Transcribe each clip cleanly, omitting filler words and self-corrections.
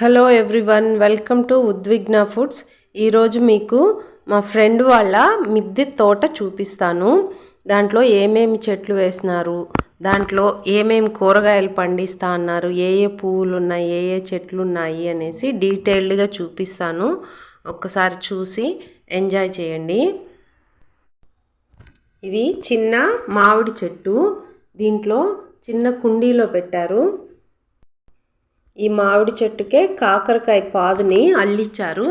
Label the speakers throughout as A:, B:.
A: Hello everyone, welcome to Udvigna foods. ఈరోజు మీకు మా ఫ్రెండ్ వాళ్ళ మిద్దె తోట చూపిస్తాను. దాంట్లో ఏమేమి చెట్లు వేసినారు, దాంట్లో ఏమేమి కూరగాయలు పండిస్తా అన్నారు, ఏ ఏ పువ్వులు ఉన్నాయి, ఏ ఏ చెట్లు ఉన్నాయి అనేసి డీటెయిల్డ్గా చూపిస్తాను. ఒక్కసారి చూసి ఎంజాయ్ చేయండి. ఇది చిన్న మామిడి చెట్టు. దీంట్లో చిన్న కుండీలో పెట్టారు. ఈ మామిడి చెట్టుకే కాకరకాయ పాదుని అల్లిచ్చారు.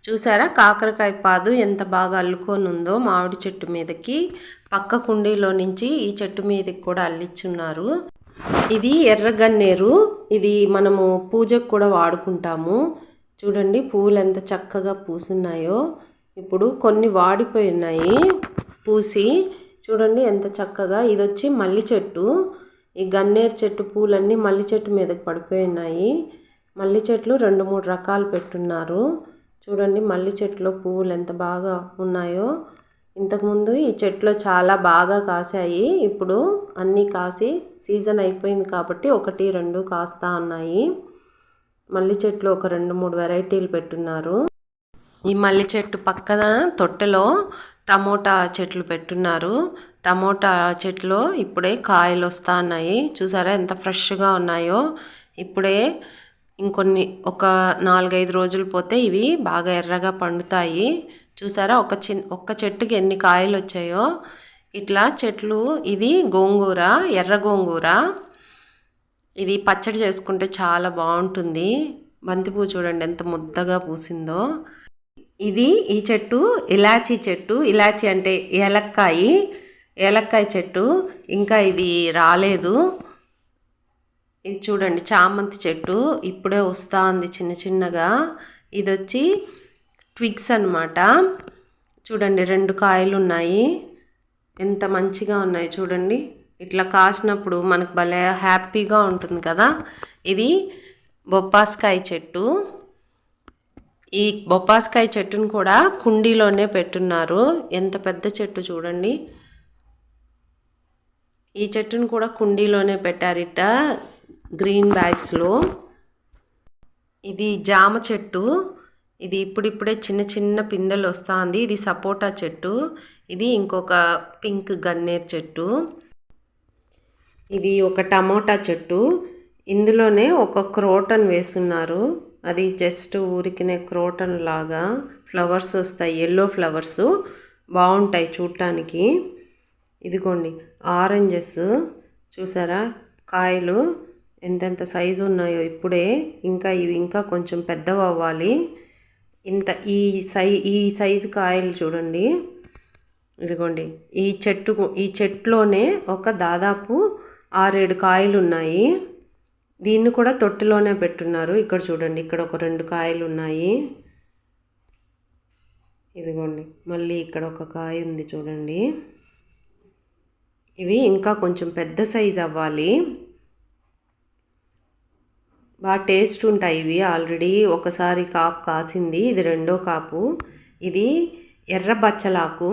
A: చూసారా కాకరకాయ పాదు ఎంత బాగా అల్లుకొని ఉందో మామిడి చెట్టు మీదకి. పక్క కుండీలో నుంచి ఈ చెట్టు మీదకి కూడా అల్లిచ్చున్నారు. ఇది ఎర్రగన్నేరు. ఇది మనము పూజకు కూడా వాడుకుంటాము. చూడండి పువ్వులు ఎంత చక్కగా పూసున్నాయో. ఇప్పుడు కొన్ని వాడిపోయి ఉన్నాయి పూసి. చూడండి ఎంత చక్కగా. ఇది వచ్చి మల్లి చెట్టు. ఈ గన్నేరు చెట్టు పూలన్నీ మల్లి చెట్టు మీదకి పడిపోయి ఉన్నాయి. మల్లి చెట్లు 2-3 రకాలు పెట్టున్నారు. చూడండి మల్లి చెట్టులో పువ్వులు ఎంత బాగా ఉన్నాయో. ఇంతకుముందు ఈ చెట్లు చాలా బాగా కాసాయి. ఇప్పుడు అన్నీ కాసి సీజన్ అయిపోయింది కాబట్టి 1-2 కాస్తా ఉన్నాయి. మల్లి చెట్లు ఒక 2-3 వెరైటీలు పెట్టున్నారు. ఈ మల్లి చెట్టు పక్కన తొట్టెలో టమోటా చెట్లు పెట్టున్నారు. టమోటా చెట్లు ఇప్పుడే కాయలు వస్తా ఉన్నాయి. చూసారా ఎంత ఫ్రెష్గా ఉన్నాయో. ఇప్పుడే ఇంకొన్ని ఒక 4-5 రోజులు పోతే ఇవి బాగా ఎర్రగా పండుతాయి. చూసారా ఒక్క చెట్టుకి ఎన్ని కాయలు వచ్చాయో. ఇట్లా చెట్లు. ఇది గోంగూర, ఎర్ర గోంగూర. ఇది పచ్చడి చేసుకుంటే చాలా బాగుంటుంది. బంతిపూ చూడండి ఎంత ముద్దగా పూసిందో. ఈ చెట్టు ఇలాచీ చెట్టు. ఇలాచీ అంటే ఏలక్కాయ చెట్టు. ఇంకా ఇది రాలేదు. ఇది చూడండి చామంతి చెట్టు ఇప్పుడే వస్తూ ఉంది చిన్న చిన్నగా. ఇది వచ్చి ట్విగ్స్ అన్నమాట. చూడండి 2 కాయలు ఉన్నాయి. ఎంత మంచిగా ఉన్నాయి చూడండి. ఇట్లా కాసినప్పుడు మనకు భలే హ్యాపీగా ఉంటుంది కదా. ఇది బొప్పాస్కాయ చెట్టు. ఈ బొప్పాస్కాయ చెట్టును కూడా కుండీలోనే పెట్టున్నారు. ఎంత పెద్ద చెట్టు చూడండి. ఈ చెట్టును కూడా కుండీలోనే పెట్టారిట గ్రీన్ బ్యాగ్స్లో. ఇది జామ చెట్టు. ఇది ఇప్పుడిప్పుడే చిన్న చిన్న పిందెలు వస్తుంది. ఇది సపోటా చెట్టు. ఇది ఇంకొక పింక్ గన్నేరు చెట్టు. ఇది ఒక టమోటా చెట్టు. ఇందులోనే ఒక క్రోటన్ వేస్తున్నారు. అది జస్ట్ ఊరికినే క్రోటన్ లాగా ఫ్లవర్స్ వస్తాయి. ఎల్లో ఫ్లవర్స్ బాగుంటాయి చూడటానికి. ఇదిగోండి ఆరెంజెస్ చూసారా కాయలు ఎంతెంత సైజు ఉన్నాయో ఇప్పుడే. ఇవి ఇంకా కొంచెం పెద్దవి అవ్వాలి. ఈ సైజు కాయలు చూడండి. ఇదిగోండి ఈ చెట్టులోనే ఒక దాదాపు 6-7 కాయలు ఉన్నాయి. దీన్ని కూడా తొట్టిలోనే పెట్టున్నారు. ఇక్కడ చూడండి ఇక్కడ ఒక 2 కాయలు ఉన్నాయి. ఇదిగోండి మళ్ళీ ఇక్కడ ఒక కాయ ఉంది చూడండి. ఇవి ఇంకా కొంచెం పెద్ద సైజ్ అవ్వాలి. బాగా టేస్ట్ ఉంటాయి ఇవి. ఆల్రెడీ ఒకసారి కాపు కాసింది. ఇది 2వ కాపు. ఇది ఎర్ర బచ్చలాకు.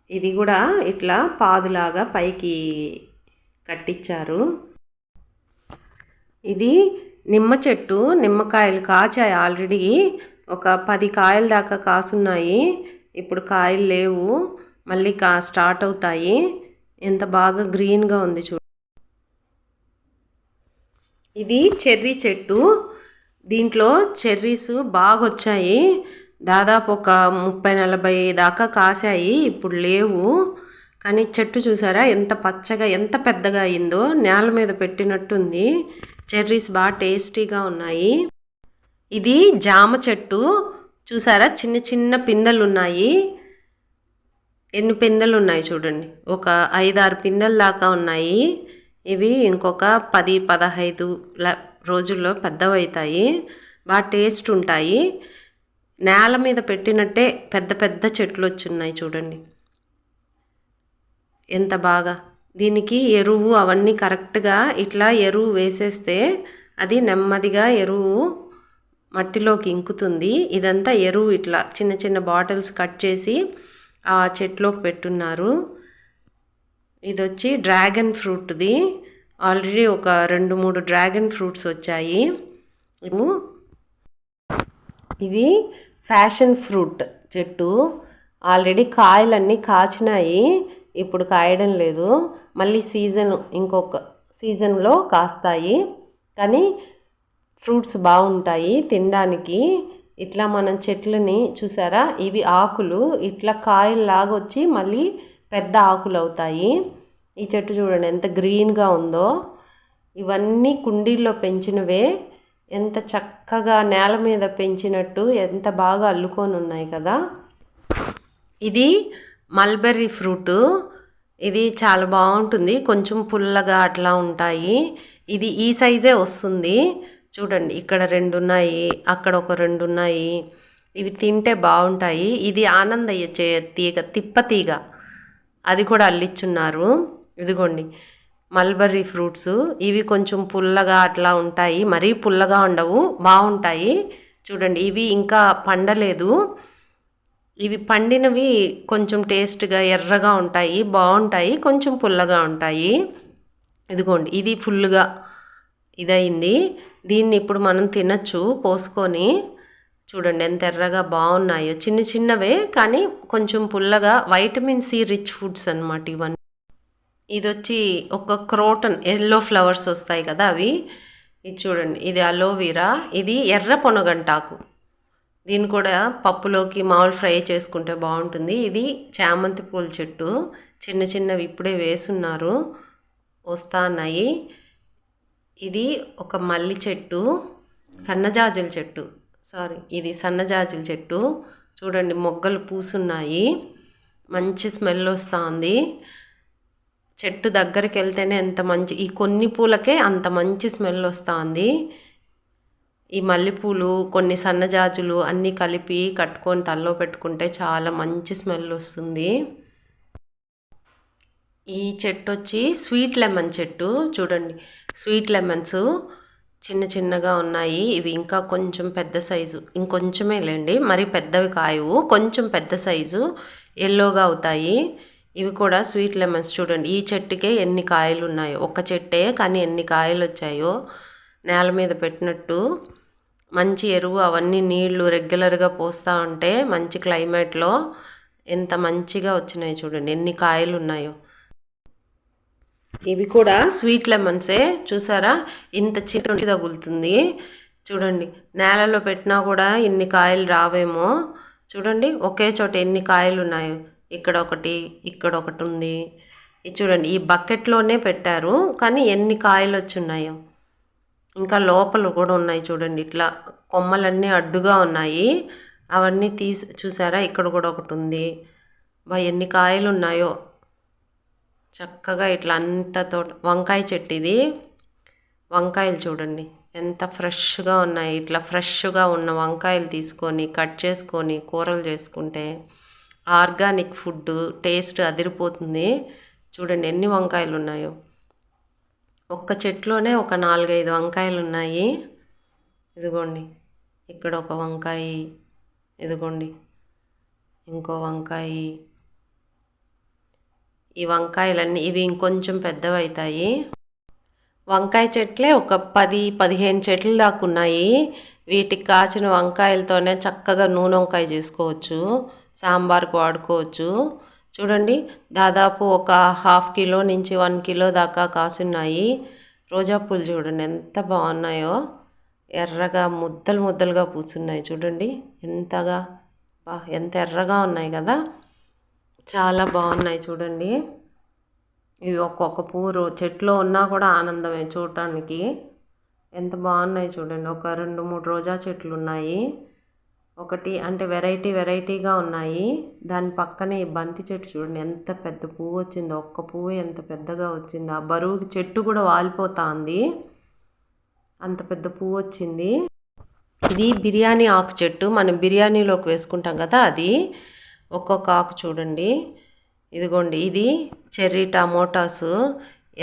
A: ఇది కూడా ఇట్లా పాదులాగా పైకి కట్టించారు. ఇది నిమ్మ చెట్టు. నిమ్మకాయలు కాచాయి ఆల్రెడీ. ఒక 10 కాయల దాకా కాసున్నాయి. ఇప్పుడు కాయలు లేవు. మళ్ళీ స్టార్ట్ అవుతాయి. ఎంత బాగా గ్రీన్గా ఉంది చూడు. ఇది చెర్రీ చెట్టు. దీంట్లో చెర్రీస్ బాగా వచ్చాయి. దాదాపు ఒక 30-40 దాకా కాసాయి. ఇప్పుడు లేవు. కానీ చెట్టు చూసారా ఎంత పచ్చగా ఎంత పెద్దగా అయిందో. నేల మీద పెట్టినట్టుంది. చెర్రీస్ బాగా టేస్టీగా ఉన్నాయి. ఇది జామ చెట్టు. చూసారా చిన్న చిన్న పిందెలు ఉన్నాయి. ఎన్ని పిందెలు ఉన్నాయి చూడండి. ఒక 5-6 పిందెల దాకా ఉన్నాయి. ఇవి ఇంకొక 10-15 రోజుల్లో పెద్దవవుతాయి. బాగా టేస్ట్ ఉంటాయి. నేల మీద పెట్టినట్టే పెద్ద పెద్ద చెట్లు వచ్చున్నాయి చూడండి ఎంత బాగా. దీనికి ఎరువు అవన్నీ కరెక్ట్గా ఇట్లా ఎరువు వేసేస్తే అది నెమ్మదిగా ఎరువు మట్టిలోకి ఇంకుతుంది. ఇదంతా ఎరువు ఇట్లా చిన్న చిన్న బాటిల్స్ కట్ చేసి ఆ చెట్లోకి పెట్టున్నారు. ఇది వచ్చి డ్రాగన్ ఫ్రూట్ది. ఆల్రెడీ ఒక 2-3 డ్రాగన్ ఫ్రూట్స్ వచ్చాయి. ఇది ఫ్యాషన్ ఫ్రూట్ చెట్టు. ఆల్రెడీ కాయలన్నీ కాచినాయి, ఇప్పుడు కాయడం లేదు. మళ్ళీ ఇంకొక సీజన్లో కాస్తాయి. కానీ ఫ్రూట్స్ బాగుంటాయి తినడానికి. ఇట్లా మనం చెట్లని చూసారా, ఇవి ఆకులు ఇట్లా కాయల్లాగా వచ్చి మళ్ళీ పెద్ద ఆకులు అవుతాయి. ఈ చెట్టు చూడండి ఎంత గ్రీన్గా ఉందో. ఇవన్నీ కుండీల్లో పెంచినవే. ఎంత చక్కగా నేల మీద పెంచినట్టు ఎంత బాగా అల్లుకొని ఉన్నాయి కదా. ఇది మల్బెర్రీ ఫ్రూట్. ఇది చాలా బాగుంటుంది, కొంచెం పుల్లగా అట్లా ఉంటాయి. ఇది ఈ సైజే వస్తుంది చూడండి. ఇక్కడ 2 ఉన్నాయి, అక్కడ ఒక 2 ఉన్నాయి. ఇవి తింటే బాగుంటాయి. ఇది ఆనందయ్య తిప్ప తీగ, అది కూడా అల్లిచ్చున్నారు. ఇదిగోండి మల్బెర్రీ ఫ్రూట్స్. ఇవి కొంచెం పుల్లగా అట్లా ఉంటాయి, మరీ పుల్లగా ఉండవు, బాగుంటాయి చూడండి. ఇవి ఇంకా పండలేదు. ఇవి పండినవి కొంచెం టేస్ట్గా ఎర్రగా ఉంటాయి, బాగుంటాయి, కొంచెం పుల్లగా ఉంటాయి. ఇదిగోండి ఇది ఫుల్గా ఇదయింది. దీన్ని ఇప్పుడు మనం తినచ్చు కోసుకొని. చూడండి ఎంత ఎర్రగా బాగున్నాయో. చిన్న చిన్నవే కానీ కొంచెం పుల్లగా, వైటమిన్ సి రిచ్ ఫుడ్స్ అన్నమాట ఇవన్నీ. ఇది వచ్చి ఒక క్రోటన్, ఎల్లో ఫ్లవర్స్ వస్తాయి కదా అవి. ఇది చూడండి, ఇది అలోవెరా. ఇది ఎర్ర పొనగంటాకు. దీన్ని కూడా పప్పులోకి మామూలు ఫ్రై చేసుకుంటే బాగుంటుంది. ఇది చామంతి పూల చెట్టు, చిన్న చిన్నవి ఇప్పుడే వేసున్నారు, వస్తా ఉన్నాయి. ఇది ఒక మల్లి చెట్టు, సన్నజాజుల చెట్టు, ఇది సన్నజాజుల చెట్టు. చూడండి మొగ్గలు పూసున్నాయి, మంచి స్మెల్ వస్తుంది. చెట్టు దగ్గరికి వెళ్తేనే ఎంత మంచి, ఈ కొన్ని పూలకే అంత మంచి స్మెల్ వస్తుంది. ఈ మల్లెపూలు, కొన్ని సన్నజాజులు అన్నీ కలిపి కట్టుకొని తల్లో పెట్టుకుంటే చాలా మంచి స్మెల్ వస్తుంది. ఈ చెట్టు వచ్చి స్వీట్ లెమన్ చెట్టు. చూడండి స్వీట్ లెమన్స్ చిన్న చిన్నగా ఉన్నాయి. ఇవి ఇంకా కొంచెం పెద్ద సైజు, ఇంకొంచెమే లేండి, మరి పెద్దవి కాయవు, కొంచెం పెద్ద సైజు ఎల్లోగా అవుతాయి. ఇవి కూడా స్వీట్ లెమన్స్. చూడండి ఈ చెట్టుకే ఎన్ని కాయలు ఉన్నాయో, ఒక్క చెట్టే కానీ ఎన్ని కాయలు వచ్చాయో. నేల మీద పెట్టినట్టు మంచి ఎరువు అవన్నీ నీళ్లు రెగ్యులర్గా పోస్తూ ఉంటే మంచి క్లైమేట్లో ఎంత మంచిగా వచ్చినాయి. చూడండి ఎన్ని కాయలు ఉన్నాయో. ఇవి కూడా స్వీట్ లెమన్సే. చూసారా ఇంత చిన్న తగులుతుంది. చూడండి నేలలో పెట్టినా కూడా ఇన్ని కాయలు రావేమో. చూడండి ఒకే చోట ఎన్ని కాయలు ఉన్నాయో. ఇక్కడ ఒకటి, ఇక్కడ ఒకటి ఉంది. ఇది చూడండి ఈ బకెట్లోనే పెట్టారు కానీ ఎన్ని కాయలు వచ్చున్నాయో. ఇంకా లోపల కూడా ఉన్నాయి చూడండి, ఇట్లా కొమ్మలన్నీ అడ్డుగా ఉన్నాయి, అవన్నీ చూసారా. ఇక్కడ కూడా ఒకటి ఉంది. ఎన్ని కాయలు ఉన్నాయో చక్కగా. ఇట్లా అంత వంకాయ చెట్టు ఇది. వంకాయలు చూడండి ఎంత ఫ్రెష్గా ఉన్నాయి. ఇట్లా ఫ్రెష్గా ఉన్న వంకాయలు తీసుకొని కట్ చేసుకొని కూరలు చేసుకుంటే ఆర్గానిక్ ఫుడ్ టేస్ట్ అదిరిపోతుంది. చూడండి ఎన్ని వంకాయలు ఉన్నాయో. ఒక్క చెట్లోనే ఒక 4-5 వంకాయలు ఉన్నాయి. ఇదిగోండి ఇక్కడ ఒక వంకాయ, ఇదిగోండి ఇంకో వంకాయ. ఈ వంకాయలన్నీ ఇవి ఇంకొంచెం పెద్దవి అవుతాయి. వంకాయ చెట్లే ఒక 10-15 చెట్లు దాకా ఉన్నాయి. వీటికి కాచిన వంకాయలతోనే చక్కగా నూనె వంకాయ చేసుకోవచ్చు, సాంబార్కు వాడుకోవచ్చు. చూడండి దాదాపు ఒక 1/2 కిలో నుంచి 1 కిలో దాకా కాసున్నాయి. రోజా పూలు చూడండి ఎంత బాగున్నాయో, ఎర్రగా ముద్దలు ముద్దలుగా పూసున్నాయి. చూడండి ఎంత ఎర్రగా ఉన్నాయి కదా, చాలా బాగున్నాయి. చూడండి ఇవి ఒక్కొక్క పువ్వు చెట్లో ఉన్నా కూడా ఆనందమే చూడటానికి. ఎంత బాగున్నాయి చూడండి. ఒక 2-3 రోజా చెట్లు ఉన్నాయి. ఒకటి అంటే వెరైటీగా ఉన్నాయి. దాని పక్కనే బంతి చెట్టు చూడండి ఎంత పెద్ద పువ్వు వచ్చిందో. ఒక్క పువ్వు ఎంత పెద్దగా వచ్చిందో. ఆ బరువుకి చెట్టు కూడా వాలిపోతుంది, అంత పెద్ద పువ్వు వచ్చింది. ఇది బిర్యానీ ఆకు చెట్టు, మనం బిర్యానీలోకి వేసుకుంటాం కదా అది. ఒక్కొక్క ఆకు చూడండి. ఇదిగోండి ఇది చెర్రీ టమోటాసు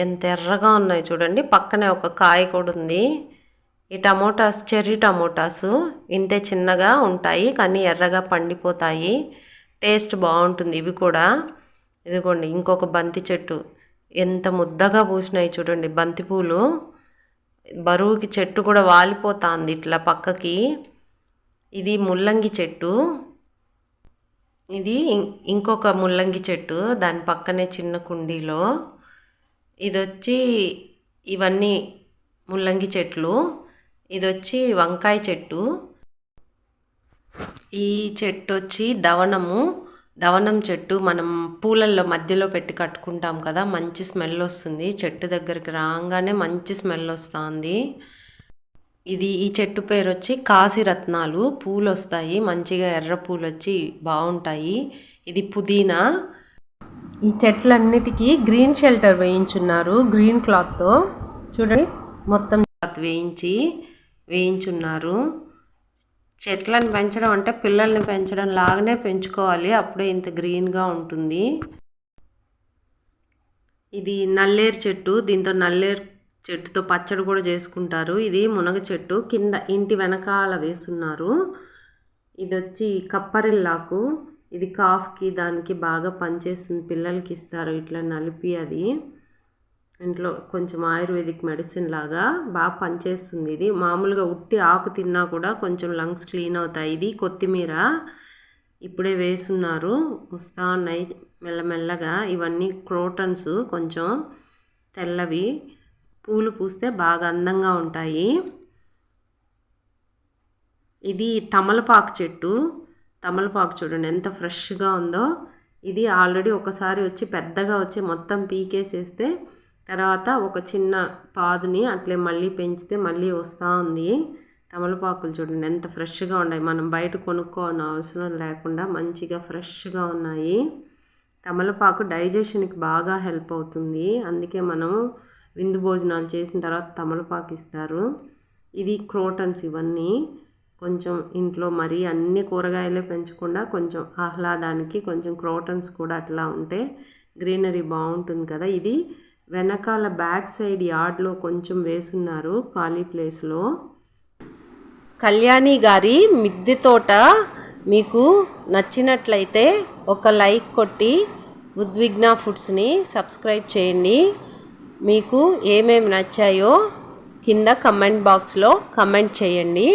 A: ఎంత ఎర్రగా ఉన్నాయి చూడండి. పక్కనే ఒక కాయ కూడా ఉంది. ఈ టమోటాస్ చెర్రీ టమోటాసు ఇంతే చిన్నగా ఉంటాయి కానీ ఎర్రగా పండిపోతాయి, టేస్ట్ బాగుంటుంది ఇవి కూడా. ఇదిగోండి ఇంకొక బంతి చెట్టు ఎంత ముద్దగా పూసినాయి చూడండి. బంతి పూలు బరువుకి చెట్టు కూడా వాలిపోతుంది ఇట్లా పక్కకి. ఇది ముల్లంగి చెట్టు. ఇది ఇంకొక ముల్లంగి చెట్టు దాని పక్కనే చిన్న కుండీలో. ఇది వచ్చి ఇవన్నీ ముల్లంగి చెట్లు. ఇది వచ్చి వంకాయ చెట్టు. ఈ చెట్టు వచ్చి దవనం చెట్టు. మనం పూలల్లో మధ్యలో పెట్టి కట్టుకుంటాం కదా, మంచి స్మెల్ వస్తుంది. చెట్టు దగ్గరికి రాగానే మంచి స్మెల్ వస్తుంది. ఈ చెట్టు పేరు వచ్చి కాశీరత్నాలు. పూలు వస్తాయి మంచిగా, ఎర్ర పూలు వచ్చి బాగుంటాయి. ఇది పుదీనా. ఈ చెట్లన్నిటికీ గ్రీన్ షెల్టర్ వేయించున్నారు గ్రీన్ క్లాత్తో. చూడండి, మొత్తం క్లాత్ వేయించున్నారు. చెట్లను పెంచడం అంటే పిల్లల్ని పెంచడం లాగానే పెంచుకోవాలి, అప్పుడే ఇంత గ్రీన్గా ఉంటుంది. ఇది నల్లేరు చెట్టు. దీంతో నల్లేరు చెట్టుతో పచ్చడి కూడా చేసుకుంటారు. ఇది మునగ చెట్టు కింద ఇంటి వెనకాల వేస్తున్నారు. ఇది వచ్చి కప్పరిల్లాకు. ఇది కాఫ్కి దానికి బాగా పనిచేస్తుంది. పిల్లలకి ఇస్తారు ఇట్లా నలిపి. అది ఇంట్లో కొంచెం ఆయుర్వేదిక్ మెడిసిన్ లాగా బాగా పనిచేస్తుంది. ఇది మామూలుగా ఉట్టి ఆకు తిన్నా కూడా కొంచెం లంగ్స్ క్లీన్ అవుతాయి. ఇది కొత్తిమీర ఇప్పుడే వేసున్నారు, వస్తూ ఉన్నాయి మెల్లమెల్లగా. ఇవన్నీ క్రోటన్స్, కొంచెం తెల్లవి, పూలు పూస్తే బాగా అందంగా ఉంటాయి. ఇది తమలపాకు చెట్టు. తమలపాకు చూడండి ఎంత ఫ్రెష్గా ఉందో. ఇది ఆల్రెడీ ఒకసారి వచ్చి పెద్దగా వచ్చి మొత్తం పీకేసేస్తే తర్వాత ఒక చిన్న పాదుని అట్లే మళ్ళీ పెంచితే మళ్ళీ వస్తూ ఉంది. తమలపాకులు చూడండి ఎంత ఫ్రెష్గా ఉన్నాయి. మనం బయట కొనుక్కోని అవసరం లేకుండా మంచిగా ఫ్రెష్గా ఉన్నాయి. తమలపాకు డైజెషన్కి బాగా హెల్ప్ అవుతుంది. అందుకే మనం విందు భోజనాలు చేసిన తర్వాత తమలపాకు ఇస్తారు. ఇది క్రోటన్స్. ఇవన్నీ కొంచెం ఇంట్లో మరీ అన్ని కూరగాయలే పెంచకుండా కొంచెం ఆహ్లాదానికి కొంచెం క్రోటన్స్ కూడా అట్లా ఉంటే గ్రీనరీ బాగుంటుంది కదా. ఇది వెనకాల బ్యాక్ సైడ్ యార్డ్లో కొంచెం వేసున్నారు ఖాళీ ప్లేస్లో. కళ్యాణి గారి మిద్దె తోట మీకు నచ్చినట్లయితే ఒక లైక్ కొట్టి ఉద్విగ్న ఫుడ్స్ని సబ్స్క్రైబ్ చేయండి. మీకు ఏమేమి నచ్చాయో కింద కమెంట్ బాక్స్లో కమెంట్ చేయండి.